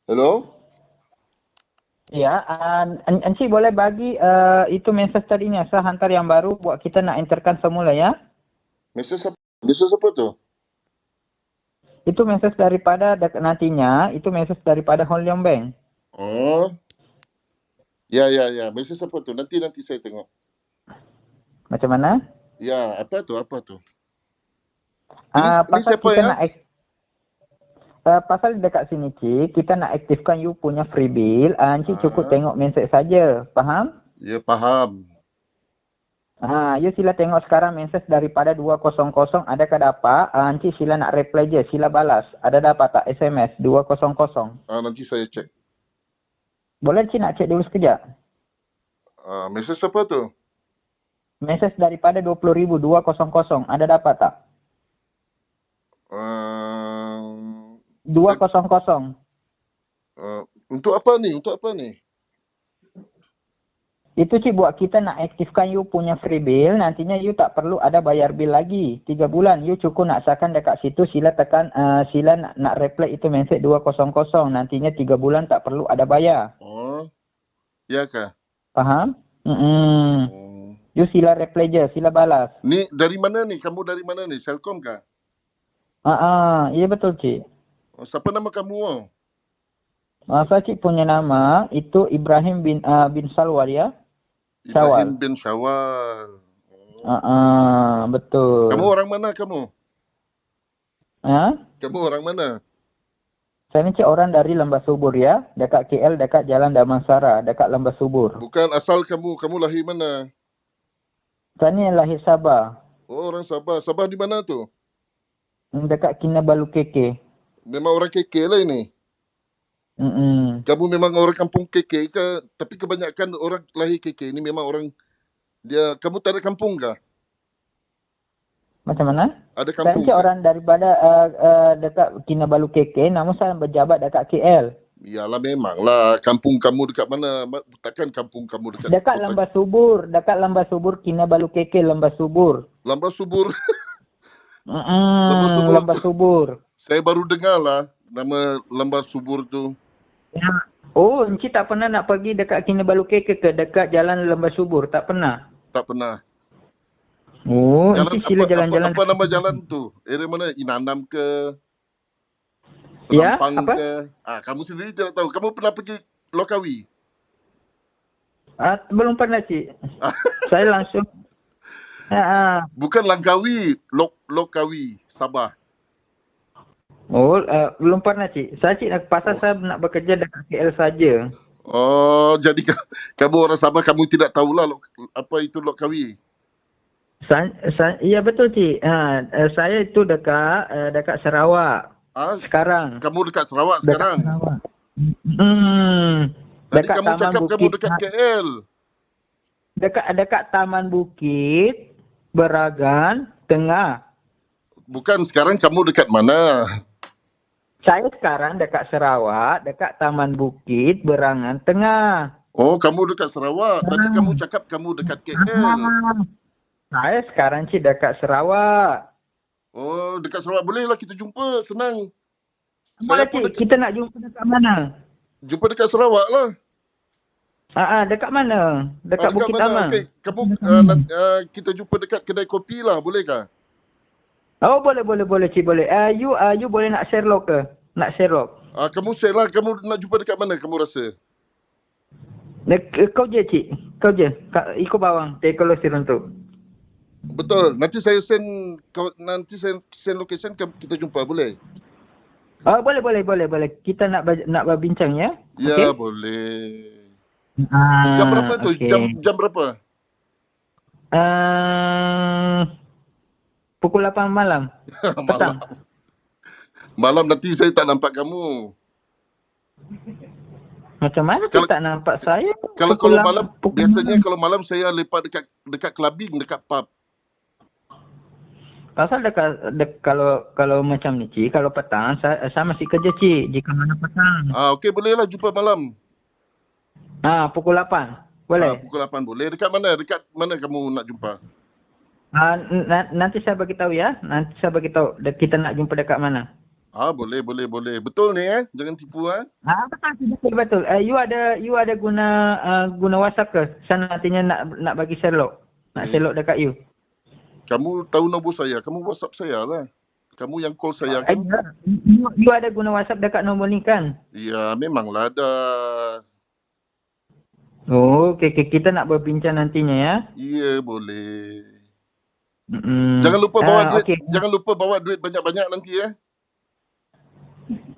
Hello? Ya, Encik boleh bagi itu message tadinya. Saya hantar yang baru buat kita nak enterkan semula ya. Mrs. apa? Mrs. apa tu? Itu message daripada nantinya, itu message daripada Hon Leong Bank. Oh, ya, ya, ya. Mrs. apa tu? Nanti saya tengok. Macam mana? Ya, apa tu? Apa tu? Ini Pasal siapa kita ya? nak pasal dekat sini Cik, kita nak aktifkan you punya free bill. Encik cukup Ah, tengok message saja. Faham? ya paham. You sila tengok sekarang message daripada 200 adakah dapat? Encik sila nak reply je, sila balas. Ada dapat tak SMS 200? Nanti saya cek. Boleh Encik nak cek dulu sekejap? Mrs. apa tu? Message daripada 20,000 200 ada dapat tak? Uh, 200. untuk apa ni? Untuk apa ni? Itu Cik buat kita nak aktifkan you punya free bill. Nantinya you tak perlu ada bayar bill lagi. 3 bulan you cukup nak sakan dekat situ. Sila tekan sila nak reply itu message 200. Nantinya 3 bulan tak perlu ada bayar. Oh, ya kah? Faham? Oh. You sila reply je, sila balas. Ni dari mana ni? Kamu dari mana ni? Selcom kah? Iya betul Cik. Oh, siapa nama kamu? Oh? Saya Cik punya nama itu Ibrahim bin Salwar ya. Ibrahim bin Syawal. Betul. Kamu orang mana kamu? Ha? Kamu orang mana? Saya ni Cik orang dari Lembah Subur ya. Dekat KL, dekat Jalan Damansara. Dekat Lembah Subur. Bukan asal kamu. Kamu lahir mana? Saya ni lahir Sabah. Oh, orang Sabah. Sabah di mana tu? Dekat Kinabalu KK. Memang orang KK lah ini. Kamu memang orang kampung KK ke? Tapi kebanyakan orang lahir KK ini memang orang dia. Kamu tak ada kampung kah? Macam mana? Ada Saya kampung ni Cik kah? orang daripada dekat Kinabalu KK. Namun saya berjabat dekat KL. Iyalah memanglah. Kampung kamu dekat mana? Takkan kampung kamu dekat Dekat kota? Lembah Subur. Dekat Lembah Subur, Kinabalu KK, Lembah Subur. Lembah Subur. Lembah Subur Lembah tu. Subur. Saya baru dengar lah nama Lembah Subur tu. Ya. Oh, Encik tak pernah nak pergi dekat Kinabalu KK ke dekat Jalan Lembah Subur? Tak pernah? Tak pernah. Oh, Jalan Encik sila jalan-jalan. apa nama jalan tu? Area mana? Inanam ke? Ya, Penampang apa? ke? Kamu sendiri tidak tahu. Kamu pernah pergi Lokawi? Belum pernah Cik. Saya langsung. Bukan Langkawi, Lokawi, Sabah. Oh, belum pernah Cik. Saya Cik pasal saya nak bekerja dekat KL saja. Oh, jadi kamu orang Sabah, kamu tidak tahulah apa itu Lokawi. Iya betul Cik. Saya itu dekat Sarawak. Sekarang. Kamu dekat Sarawak sekarang? Dekat Sarawak. Tadi dekat kamu Taman cakap Bukit, kamu dekat KL. Dekat Taman Bukit, Beragan, Tengah. Bukan, sekarang kamu dekat mana? Saya sekarang dekat Sarawak, dekat Taman Bukit, Berangan, Tengah. Oh, kamu dekat Sarawak. Tadi kamu cakap kamu dekat KL. Saya sekarang Cik dekat Sarawak. Oh, dekat Sarawak bolehlah kita jumpa, senang. Boleh Cik, kita nak jumpa dekat mana? Jumpa dekat Sarawak lah. Dekat mana? Dekat Bukit Taman. Okey, kamu kita jumpa dekat kedai kopi lah, boleh kah? Oh, boleh Cik, boleh. You boleh nak share log ke? Nak share log? Kamu share lah, kamu nak jumpa dekat mana kamu rasa? Kau je Cik, kau je. Ikut bawang, teknologi untuk. Betul, nanti saya send location, kita jumpa, boleh? Boleh. Kita nak berbincang ya? Ya, okay? Boleh. Jam berapa tu? Okay. Jam berapa? Pukul 8 malam. Malam. Malam nanti saya tak nampak kamu. Macam mana tu tak nampak saya? Kalau malam, biasanya kalau malam saya lepak dekat clubbing, dekat pub. Pasal kalau macam ni Cik, kalau petang saya masih kerja Cik. Jika mana petang. Okey, bolehlah jumpa malam. Pukul 8. Boleh? Pukul 8 boleh. Dekat mana? Dekat mana kamu nak jumpa? Nanti saya beritahu ya. Nanti saya beritahu kita nak jumpa dekat mana. Boleh. Betul ni jangan tipu Betul. You ada guna WhatsApp ke? Sana nantinya nak bagi Sherlock. Nak Sherlock dekat you. Kamu tahu nombor saya, kamu WhatsApp saya lah. Kamu yang call saya kan? You ada guna WhatsApp dekat nombor ni kan? Ya, memanglah ada. Oh, okay. Kita nak berbincang nantinya ya. Ya, boleh. Jangan lupa bawa duit. Okay. Jangan lupa bawa duit banyak-banyak nanti ya.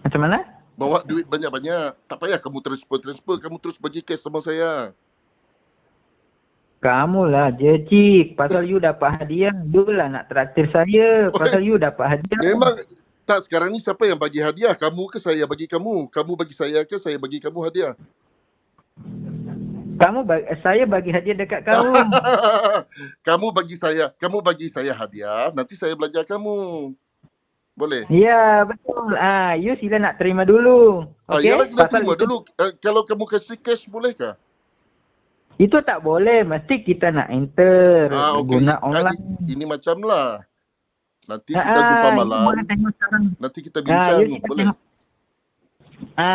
Macam mana? Bawa duit banyak-banyak. Tak payah kamu transfer. Kamu terus bagi cash sama saya. Kamu lah je, Cik. Pasal you dapat hadiah. You lah nak traktir saya. Pasal you dapat hadiah. Memang. Tak, sekarang ni siapa yang bagi hadiah? Kamu ke saya bagi kamu? Kamu bagi saya ke saya bagi kamu hadiah? Saya bagi hadiah dekat kamu. Kamu bagi saya hadiah. Nanti saya belajar kamu. Boleh? Ya, betul. You sila nak terima dulu. Okay? Yalah, kita terima dulu. Kalau kamu kasih cash, bolehkah? Itu tak boleh. Mesti kita nak enter. Okay. Guna online. Ini macam lah. Nanti kita jumpa malam. Nanti kita bincang. Boleh?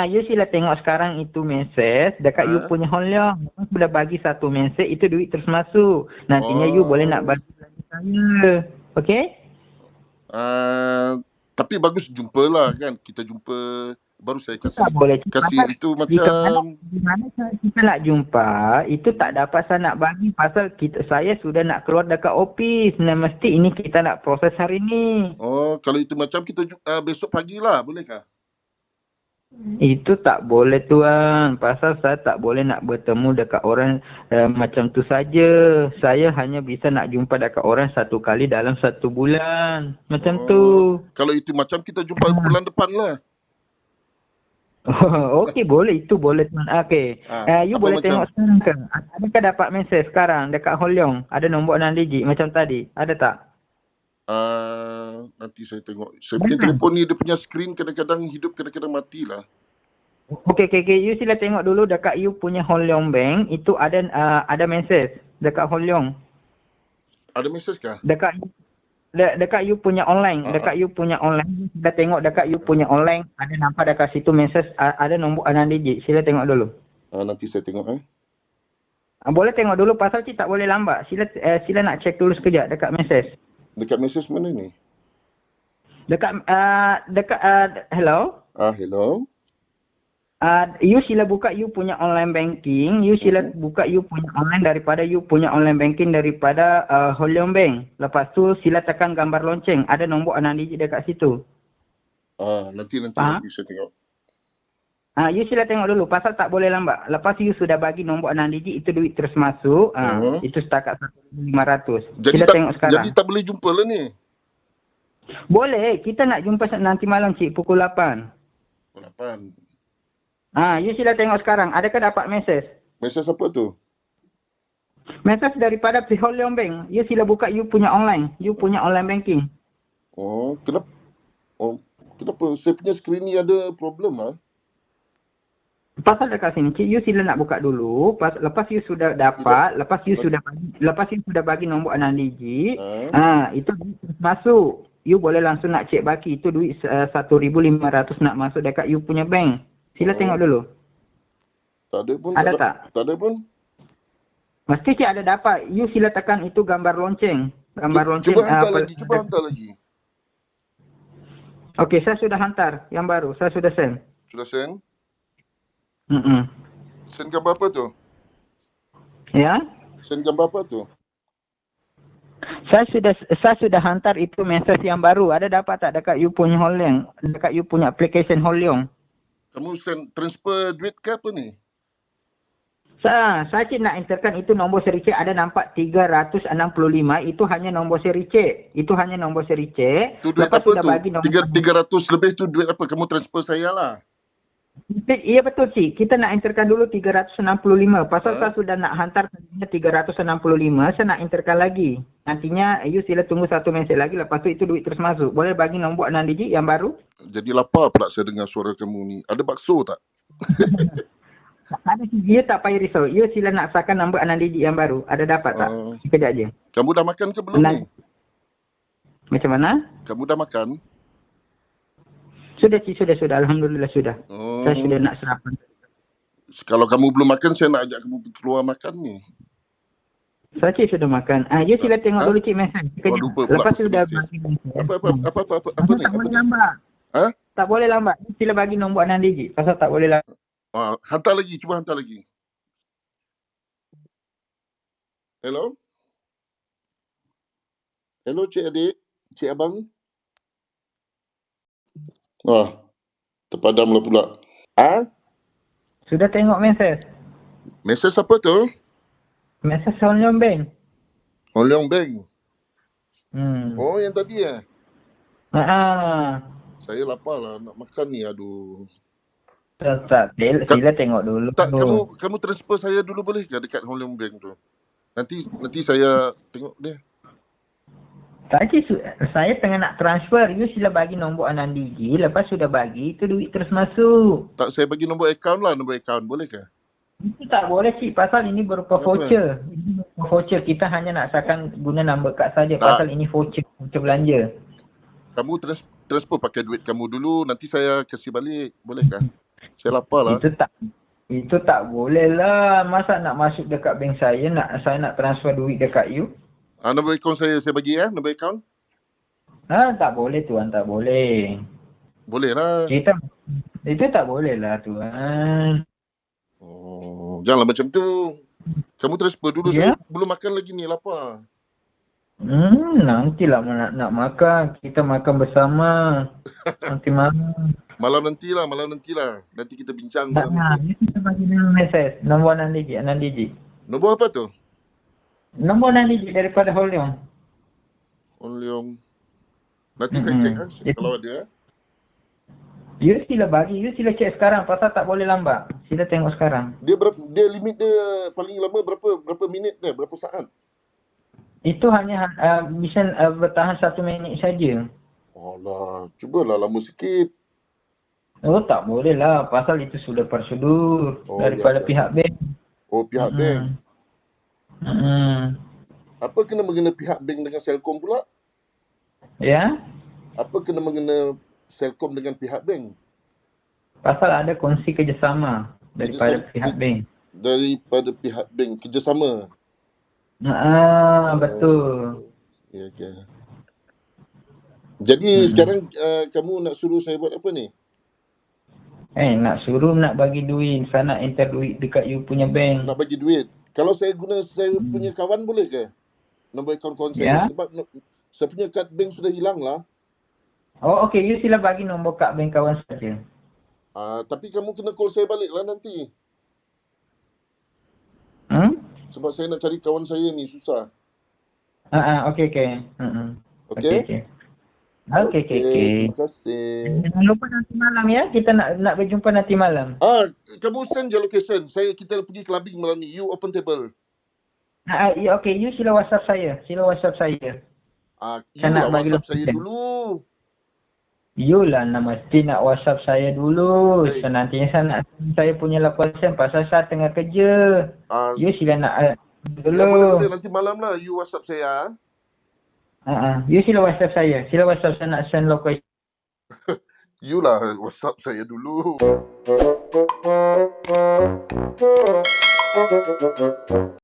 You sila tengok sekarang itu mesej dekat you punya Holiong. Sudah bagi satu mesej, itu duit terus masuk. Nantinya you boleh nak bagi lagi saya. Okay? Tapi bagus jumpalah kan. Kita jumpa. Baru saya kasih. Tak boleh. Kasih itu macam. Di mana kita nak jumpa, itu tak dapat saya nak bagi. Pasal saya sudah nak keluar dekat office. Mesti ini kita nak proses hari ni. Kalau itu macam kita besok pagi lah. Bolehkah? Itu tak boleh tuan. Pasal saya tak boleh nak bertemu dekat orang macam tu saja. Saya hanya bisa nak jumpa dekat orang satu kali dalam 1 bulan. Macam tu. Kalau itu macam kita jumpa bulan depan lah. Okey, boleh. Itu boleh tuan. Okey. You boleh tengok sekarang ke? Adakah dapat mesej sekarang dekat Holiong? Ada nombor 6 digit macam tadi. Ada tak? Nanti saya tengok. Saya punya telefon ni dia punya screen kadang-kadang hidup, kadang-kadang mati lah. Okey. You sila tengok dulu dekat you punya Holiong Bank. Itu ada mesej dekat Holiong. Ada mesej kah? Dekat you punya online. Dekat you punya online. Sila tengok dekat you punya online. Ada nampak dekat situ mesej. Ada nombor 6 digit. Sila tengok dulu. Nanti saya tengok Boleh tengok dulu pasal cik tak boleh lambat. Sila nak check dulu sekejap dekat mesej. Dekat mesej mana ni? Dekat hello? Hello. You sila buka you punya online banking. You sila buka you punya online daripada you punya online banking daripada Holiong Bank. Lepas tu sila tekan gambar lonceng. Ada nombor 6 digit dekat situ. Nanti saya tengok. You sila tengok dulu pasal tak boleh lambat. Lepas you sudah bagi nombor 6 digit itu duit terus masuk. Itu setakat 1,500. Sila tengok sekarang. Jadi tak boleh jumpa lah ni. Boleh. Kita nak jumpa nanti malam cik pukul 8. Pukul 8. You sila tengok sekarang. Adakah dapat mesej? Mesej apa tu? Mesej daripada Holiong Bank. You sila buka you punya online. You punya online banking. Kenapa? Kenapa? Saya punya screen ni ada problem lah. Pasal dekat sini, cik, you sila nak buka dulu. Lepas you sudah dapat, lepas you sudah bagi nombor 6 digit, itu duit terus masuk. You boleh langsung nak cek baki. Itu duit 1,500 nak masuk dekat you punya bank. Sila tengok dulu. Tak ada pun. Ada tak? Tak ada pun. Mesti cik ada dapat. You sila tekan itu gambar lonceng. Cuba hantar lagi. Okey, saya sudah hantar yang baru. Saya sudah send. Sudah send? Send gambar apa tu? Ya? Send gambar apa tu? Saya sudah hantar itu mesej yang baru. Ada dapat tak dekat you punya Holiong? Dekat you punya application Holiong? Kamu send transfer duit ke apa ni? Saya cik nak enterkan itu nombor seri cek. Ada nampak 365. Itu hanya nombor seri cek. Itu hanya nombor seri cek. Tu duit apa tu? 300 lebih tu duit apa? Kamu transfer saya lah. Iya betul cik. Kita nak enterkan dulu 365. Pasal saya sudah nak hantar 365. Saya nak enterkan lagi. Nantinya you sila tunggu satu mesej lagi. Lepas tu itu duit terus masuk. Boleh bagi nombor 6 digit yang baru? Jadi lapar pula saya dengar suara kamu ni. Ada bakso tak? Ada cik. You tak payah risau. You sila nak sakan nombor 6 digit yang baru. Ada dapat tak? Sekejap je. Kamu dah makan ke belum ni? Macam mana? Kamu dah makan? Sudah, Cik. Sudah. Alhamdulillah sudah. Saya sudah Oh, nak sarapan. kalau kamu belum makan, saya nak ajak kamu keluar makan ni. Saya Cik sudah makan. You sila tengok Ha? dulu Cik mesej. Oh, lupa pula Lepas pasal tu dah mesej. bagi mesej. Apa ni? Tak Apa boleh ni? lambat. Ha? Tak boleh lambat. Sila bagi nombor 6 digit. Pasal tak boleh lambat. Hantar lagi, cuba hantar lagi. Hello? Hello, Cik Adik? Cik Abang? Terpadamlah pula. Sudah tengok mesej? Mesej apa tu? Mesej Hong Leong Bank. Hong Leong Bank. Hmm. Oh, yang tadi ya? Saya lapar lah nak makan ni, aduh. Tak. Sila tengok dulu. Tak, kamu transfer saya dulu boleh ke dekat Hong Leong Bank tu? Nanti saya tengok dia. Tak, Cik, saya tengah nak transfer. You sila bagi nombor 6 digit. Lepas sudah bagi, itu duit terus masuk. Tak, saya bagi nombor akaun lah, nombor akaun. Boleh ke? Itu tak boleh, Cik. Pasal ini berupa voucher. Ini berupa voucher. Kita hanya nak asalkan guna number kad saja. Pasal ini voucher belanja. Kamu transfer pakai duit kamu dulu. Nanti saya kasih balik. Boleh ke? Saya lapar lah. Itu tak boleh lah. Masa nak masuk dekat bank saya nak transfer duit dekat you? Nombor akaun saya bagi ya, nombor akaun. Tak boleh Tuan, tak boleh. Boleh lah. Itu tak boleh lah Tuan. Oh, janganlah macam tu. Kamu transfer dulu, saya belum makan lagi ni, lapar. Nantilah nak makan. Kita makan bersama. Nanti malam. Malam nantilah. Nanti kita bincang. Kita bagi dulu mesej. Nombor 6 digit. Nombor apa tu? Nombor 6 digit daripada Hong Leong. Hong Leong. Nanti saya cek kalau ada. You sila bagi. You sila cek sekarang. Pasal tak boleh lambat. Sila tengok sekarang. Dia limit dia paling lama berapa minit dia? Berapa saat? Itu hanya bisa bertahan 1 minit saja. Alah, cubalah lama sikit. Oh, tak boleh lah. Pasal itu sudah prosedur daripada pihak bank. Oh, pihak bank. Apa kena mengena pihak bank dengan Celcom pula? Ya? Apa kena mengena Celcom dengan pihak bank? Pasal ada kongsi kerjasama daripada pihak bank. Daripada pihak bank, kerjasama? Betul. Ya, okay. Jadi sekarang kamu nak suruh saya buat apa ni? Nak suruh nak bagi duit. Saya nak enter duit dekat you punya bank. Nak bagi duit? Kalau saya guna saya punya kawan boleh ke? Nombor akaun saya. Sebab saya punya kad bank sudah hilang lah. Oh, okey. You sila bagi nombor kad bank kawan saja. Tapi kamu kena call saya balik lah nanti. Sebab saya nak cari kawan saya ni susah. Okey. Okey? Okey. Terima kasih. Jangan lupa nanti malam ya. Kita nak berjumpa nanti malam. Kamu send je location. Kita pergi clubbing malam ni. You open table. Okey. You sila WhatsApp saya. You lah WhatsApp saya dulu. You lah mesti nak WhatsApp saya dulu. So nantinya saya punya location pasal saya tengah kerja. You sila nak dulu. Ya boleh. Nanti malam lah. You WhatsApp saya. You sila WhatsApp saya. Saya nak send location. You lah WhatsApp saya dulu.